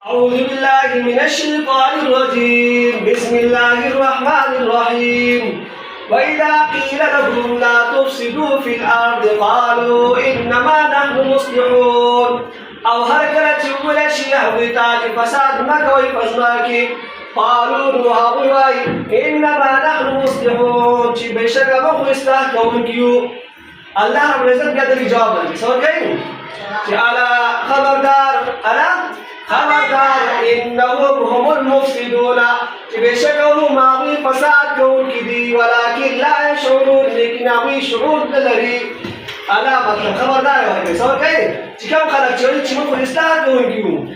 أعوذ بالله من الشيطان الرجيم بسم الله الرحمن الرحيم وإذا قيل لهم لا تفسدوا في الأرض قالوا إنما نحن مصلحون أو هركلت ولا شيء تاج فساد مكوي فسماكي قالوا نهاوي إنما نحن مصلحون شي بيشك أبو إصلاح كونكيو الله رب العزت قدر جواب سوى كين على خبردار إنهم هم المفسدون بشكل ماضي فساد كون كدي ولكن لا يشعرون لكن أبي شعور دلري أنا مثلا خبردار يا سوى كين كم خلق جوي تشوف الإصلاح كون كيو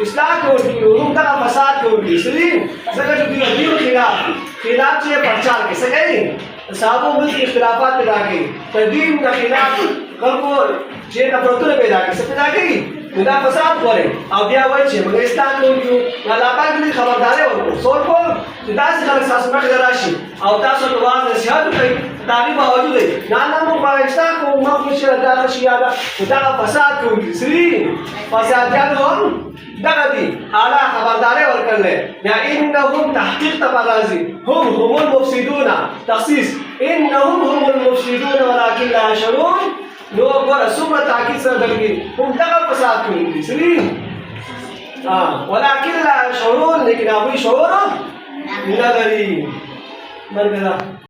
إصلاح كون كيو هم ترى فساد كون كيو سليم سكتوا ديو خلاف شيء برشار كسكين साबों में इख्तिलाफात पैदा की तदीम का खिलाफ कल्पोर जे नफरतों पैदा की सब पैदा की खुदा फसाद करे अब या वही छे मगर इस्लाम को क्यों लापा के लिए खबरदार है और सोर को खुदा से खलक सास में राशि और तासो तो वाज नसीहत कई तालीम मौजूद है नाना मुबाइस्ता को मखशिर दाखल शियादा खुदा का फसाद को इसरी फसाद क्या हम दगदी आला खबरदार और कर ले या इन्नहुम तहकीक तबराजी हम मुफसिदून तखसीस इन्नहुम हुमुल मुफसिदून वलाकिन ला यशऊरून लोग और सुबह ताकीद से दलगी हम दगा फसाद को इसरी वलाकिन ला यशऊरून लेकिन अभी शऊर न दरी मर गया